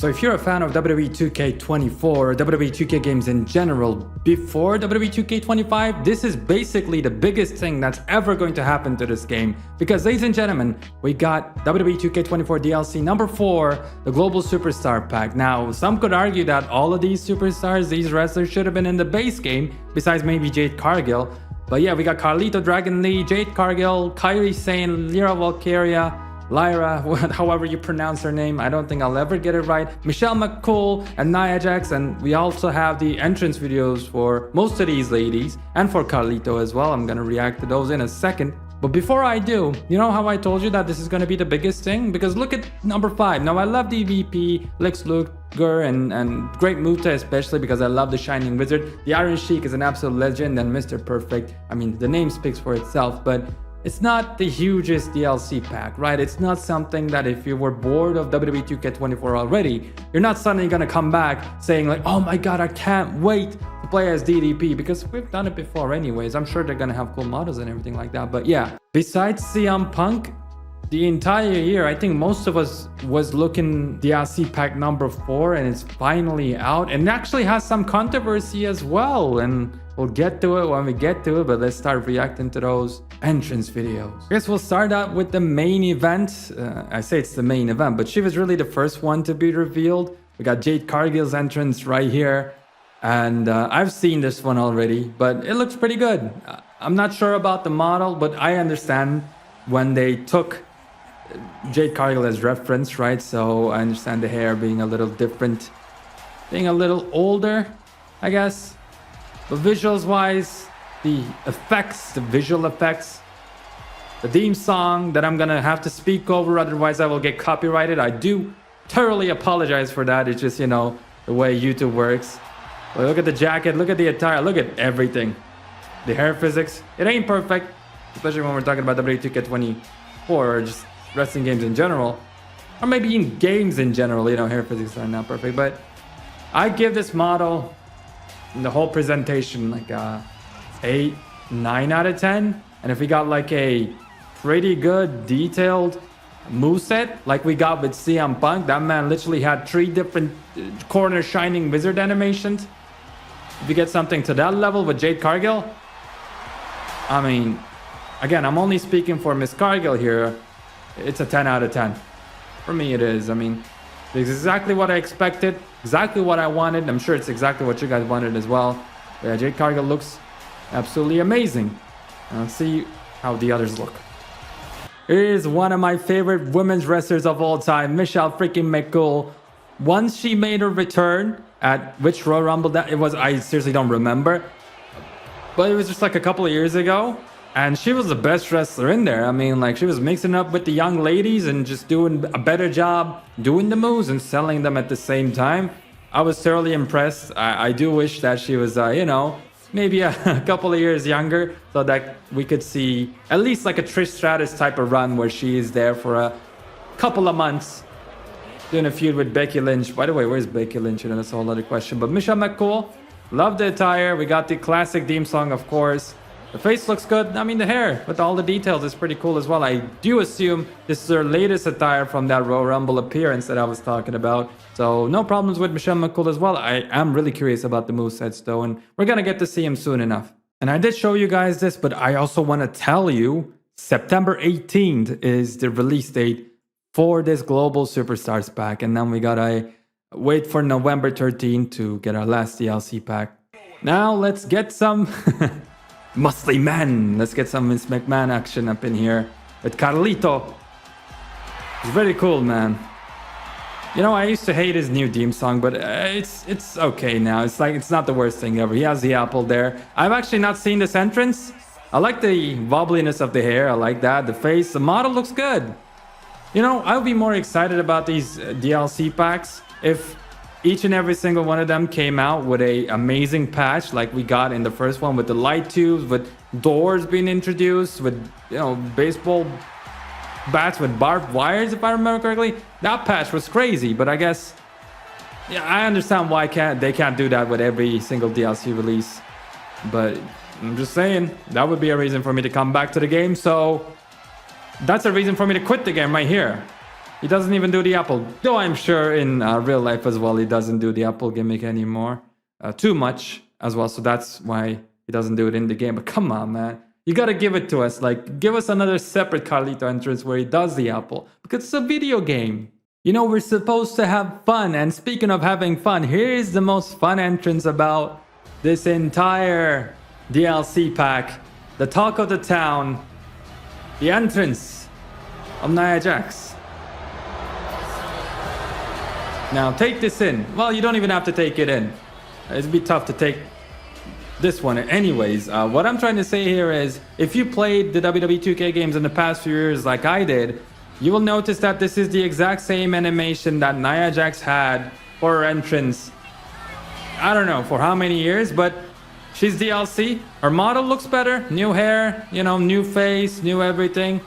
So if you're a fan of WWE 2K24 or WWE 2K games in general before WWE 2K25, this is basically the biggest thing that's ever going to happen to this game. Because ladies and gentlemen, we got WWE 2K24 DLC number 4, the Global Superstar Pack. Now, some could argue that all of these superstars, these wrestlers should have been in the base game, besides maybe Jade Cargill. But yeah, we got Carlito, Dragon Lee, Jade Cargill, Kairi Sane, Lyra Valkyria, Lyra, however you pronounce her name, I don't think I'll ever get it right, McCool, and Nia Jax, and we also have the entrance videos for most of these ladies, and for Carlito as well. I'm gonna react to those in a second. But before I do, you know how I told you that this is gonna be the biggest thing? Because look at number 5. Now I love the VP, Lex Luger, and Great Muta especially because I love the Shining Wizard. The Iron Sheik is an absolute legend, and Mr. Perfect, I mean, the name speaks for itself, but it's not the hugest DLC pack, right? It's not something that if you were bored of WWE 2K24 already, you're not suddenly gonna come back saying like, oh my god, I can't wait to play as DDP, because we've done it before anyways. I'm sure they're gonna have cool models and everything like that. But yeah, besides CM Punk, the entire year, I think most of us was looking DLC pack number 4, and it's finally out, and it actually has some controversy as well, and we'll get to it when we get to it. But let's start reacting to those entrance videos. I guess we'll start out with the main event. I say it's the main event, but she was really the first one to be revealed. We got Jade Cargill's entrance right here, and I've seen this one already, but it looks pretty good. I'm not sure about the model, but I understand when they took Jade Cargill as reference, right? So I understand the hair being a little different, being a little older, I guess. But visuals wise, the effects, the visual effects, the theme song that I'm gonna have to speak over, otherwise I will get copyrighted. I do thoroughly apologize for that. It's just, you know, the way YouTube works. But look at the jacket, look at the attire, look at everything. The hair physics, it ain't perfect, especially when we're talking about WWE 2K24 or just wrestling games in general, or maybe in games in general. You know, hair physics are not perfect, but I give this model and the whole presentation like 8, 9 out of 10. And if we got like a pretty good detailed moveset like we got with CM Punk, that man literally had 3 different corner Shining Wizard animations. If you get something to that level with Jade Cargill, I mean, again, I'm only speaking for Miss Cargill here. It's a 10 out of 10. For me, it is. I mean, it's exactly what I expected, exactly what I wanted. I'm sure it's exactly what you guys wanted as well. But yeah, Jade Cargill looks absolutely amazing. Let's see how the others look. Here is one of my favorite women's wrestlers of all time, Michelle freaking McCool. Once she made her return at which Royal Rumble that it was, I seriously don't remember. But it was just like a couple of years ago. And she was the best wrestler in there. I mean, like, she was mixing up with the young ladies and just doing a better job doing the moves and selling them at the same time. I was thoroughly impressed. I do wish that she was, you know, maybe a couple of years younger, so that we could see at least like a Trish Stratus type of run where she is there for a couple of months doing a feud with Becky Lynch. By the way, where's Becky Lynch? You know, that's a whole other question. But Michelle McCool, love the attire. We got the classic theme song, of course. The face looks good. I mean, the hair with all the details is pretty cool as well. I do assume this is her latest attire from that Royal Rumble appearance that I was talking about. So no problems with Michelle McCool as well. I am really curious about the movesets though, and we're gonna get to see him soon enough. And I did show you guys this, but I also want to tell you, September 18th is the release date for this Global Superstars pack. And then we gotta wait for November 13th to get our last DLC pack. Now let's get some muscly men. Let's get some Vince McMahon action up in here with Carlito. It's very cool, man. You know, I used to hate his new theme song, but it's okay now. It's like, it's not the worst thing ever. He has the apple there. I've actually not seen this entrance. I like the wobbliness of the hair. I like that. The face, the model looks good. You know, I would be more excited about these DLC packs if each and every single one of them came out with a amazing patch like we got in the first one, with the light tubes, with doors being introduced, with, you know, baseball bats with barbed wires, if I remember correctly. That patch was crazy, but I guess, yeah, I understand why they can't do that with every single DLC release. But I'm just saying, that would be a reason for me to come back to the game. So that's a reason for me to quit the game right here. He doesn't even do the apple. Though I'm sure in real life as well, he doesn't do the apple gimmick anymore. Too much as well. So that's why he doesn't do it in the game. But come on, man. You gotta give it to us. Like, give us another separate Carlito entrance where he does the apple. Because it's a video game. You know, we're supposed to have fun. And speaking of having fun, here is the most fun entrance about this entire DLC pack. The talk of the town. The entrance of Nia Jax. Now, take this in. Well, you don't even have to take it in. It'd be tough to take this one anyways. What I'm trying to say here is, if you played the WWE 2K games in the past few years like I did, you will notice that this is the exact same animation that Nia Jax had for her entrance. I don't know for how many years, but she's DLC. Her model looks better. New hair, you know, new face, new everything.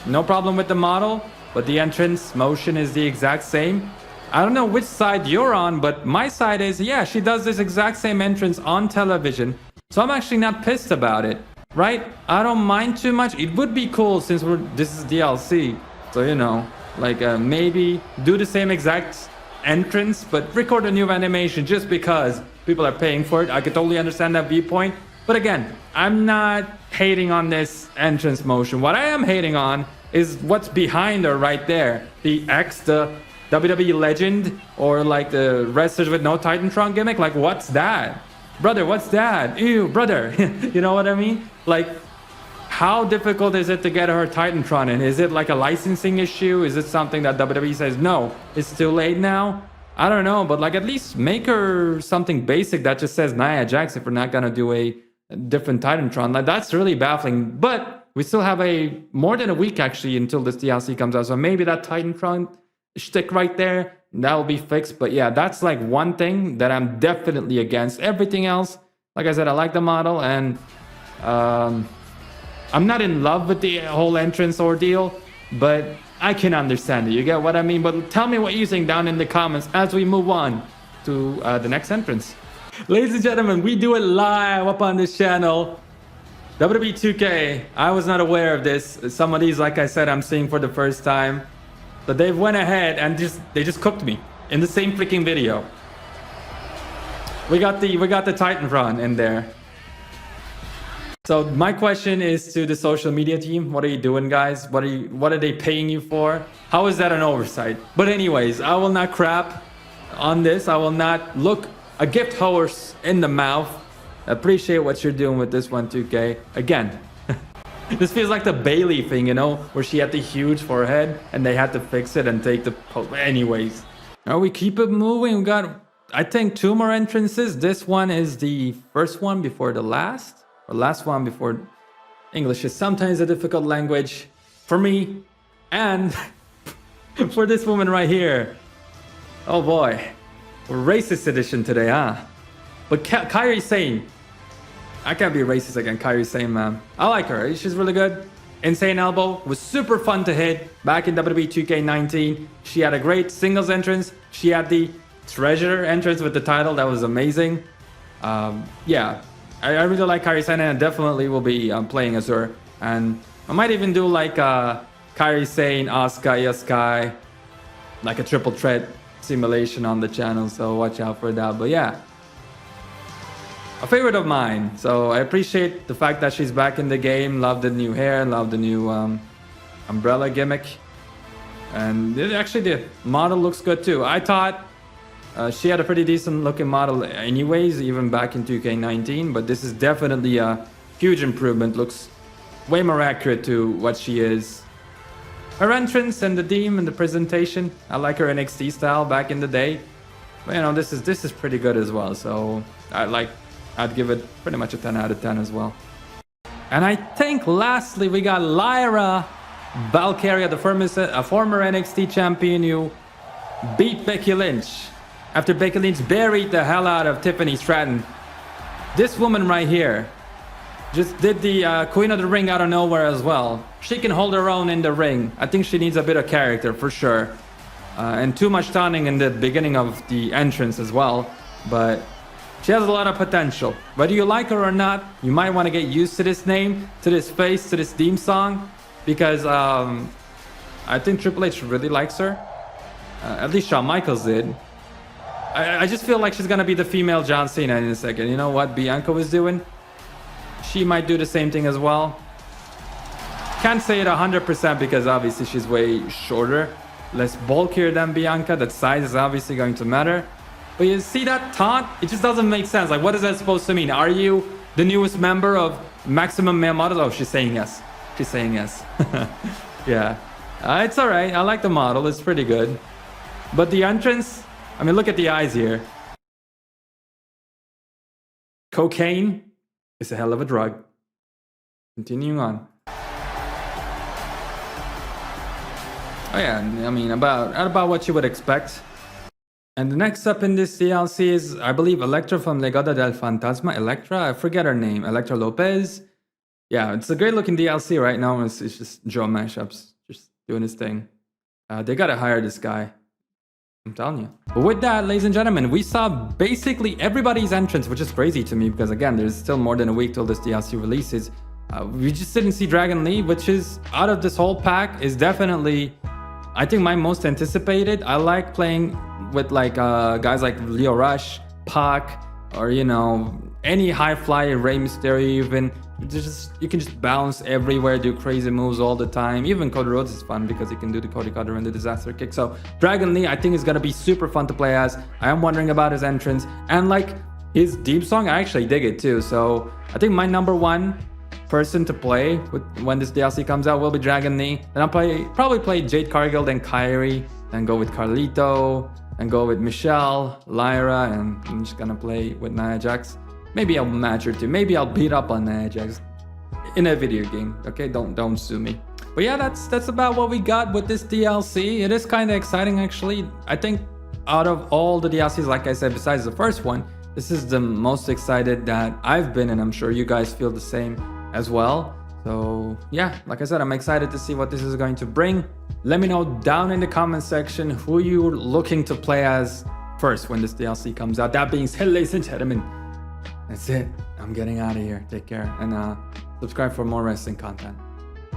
No problem with the model, but the entrance motion is the exact same. I don't know which side you're on, but my side is, yeah, she does this exact same entrance on television. So I'm actually not pissed about it, right? I don't mind too much. It would be cool since this is DLC. So, you know, like maybe do the same exact entrance, but record a new animation just because people are paying for it. I could totally understand that viewpoint. But again, I'm not hating on this entrance motion. What I am hating on is what's behind her right there. The X, the WWE legend, or like the wrestlers with no Titantron gimmick. Like, what's that? Brother, what's that? Ew, brother. You know what I mean? Like, how difficult is it to get her Titantron in? Is it like a licensing issue? Is it something that WWE says, no, it's too late now? I don't know, but like at least make her something basic that just says Nia Jax if we're not gonna do a different Titantron. Like, that's really baffling. But we still have more than a week actually until this DLC comes out. So maybe that Titantron shtick right there, that will be fixed. But yeah, that's like one thing that I'm definitely against. Everything else, like I said, I like the model, and I'm not in love with the whole entrance ordeal, but I can understand it. You get what I mean? But tell me what you think down in the comments as we move on to the next entrance. Ladies and gentlemen, we do it live up on this channel. WWE 2K, I was not aware of this. Some of these, like I said, I'm seeing for the first time. But they went ahead and they just cooked me in the same freaking video. We got the Titantron in there. So my question is to the social media team: what are you doing, guys? What are they paying you for? How is that an oversight? But anyways, I will not crap on this. I will not look a gift horse in the mouth. Appreciate what you're doing with this one, 2K. Again. This feels like the Bailey thing, you know, where she had the huge forehead and they had to fix it and take the post. Anyways, now we keep it moving. We got, I think, 2 more entrances. This one is the first one before the last, or last one before. English is sometimes a difficult language for me and for this woman right here. Oh boy, racist edition today, huh? But Kairi Sane. I can't be racist again. Kairi Sane, man. I like her. She's really good. Insane Elbow was super fun to hit back in WWE 2K19. She had a great singles entrance. She had the treasure entrance with the title. That was amazing. Yeah, I really like Kairi Sane, and I definitely will be playing as her. And I might even do like Kairi Sane, Asuka, Io Sky, like a triple threat simulation on the channel. So watch out for that. But yeah, a favorite of mine. So I appreciate the fact that she's back in the game. Love the new hair, love the new umbrella gimmick. And actually the model looks good too. I thought she had a pretty decent looking model anyways, even back in 2K19. But this is definitely a huge improvement. Looks way more accurate to what she is. Her entrance and the theme and the presentation, I like her NXT style back in the day. But you know, this is pretty good as well. So I'd give it pretty much a 10 out of 10 as well. And I think lastly we got Lyra Valkyria, the former NXT champion, who beat Becky Lynch after Becky Lynch buried the hell out of Tiffany Stratton. This woman right here just did the Queen of the Ring out of nowhere as well. She can hold her own in the ring. I think she needs a bit of character for sure. And too much taunting in the beginning of the entrance as well. But she has a lot of potential. Whether you like her or not, you might want to get used to this name, to this face, to this theme song. Because I think Triple H really likes her. At least Shawn Michaels did. I just feel like she's gonna be the female John Cena in a second. You know what Bianca was doing? She might do the same thing as well. Can't say it 100% because obviously she's way shorter, less bulkier than Bianca. That size is obviously going to matter. But you see that taunt? It just doesn't make sense. Like, what is that supposed to mean? Are you the newest member of Maximum Male Models? Oh, she's saying yes. She's saying yes. Yeah. It's alright. I like the model. It's pretty good. But the entrance, I mean, look at the eyes here. Cocaine is a hell of a drug. Continuing on. Oh yeah, I mean, about what you would expect. And the next up in this DLC is, I believe, Electra from Legado del Fantasma. Electra? I forget her name. Electra Lopez? Yeah, it's a great looking DLC right now. It's just Joe mashups, just doing his thing. They gotta hire this guy. I'm telling you. But with that, ladies and gentlemen, we saw basically everybody's entrance, which is crazy to me because, again, there's still more than a week till this DLC releases. We just didn't see Dragon Lee, which is, out of this whole pack, is definitely, I think, my most anticipated. I like playing with like guys like Leo Rush, Pac, or, you know, any high flyer, Rey Mysterio even. You can just bounce everywhere, do crazy moves all the time. Even Cody Rhodes is fun because he can do the Cody Cutter and the Disaster Kick. So Dragon Lee, I think, is gonna be super fun to play as. I am wondering about his entrance and like his theme song. I actually dig it too. So I think my number one person to play with when this DLC comes out will be Dragon Lee. Then I'll probably play Jade Cargill, then Kairi, then go with Carlito, and go with Michelle, Lyra, and I'm just gonna play with Nia Jax. Maybe I'll match her too. Maybe I'll beat up on Nia Jax in a video game. Okay, don't sue me. But yeah, that's about what we got with this DLC. It is kind of exciting actually. I think out of all the DLCs, like I said, besides the first one, this is the most excited that I've been, and I'm sure you guys feel the same as well. So yeah, like I said, I'm excited to see what this is going to bring. Let me know down in the comment section who you're looking to play as first when this DLC comes out. That being said, ladies and gentlemen, that's it. I'm getting out of here. Take care and subscribe for more wrestling content.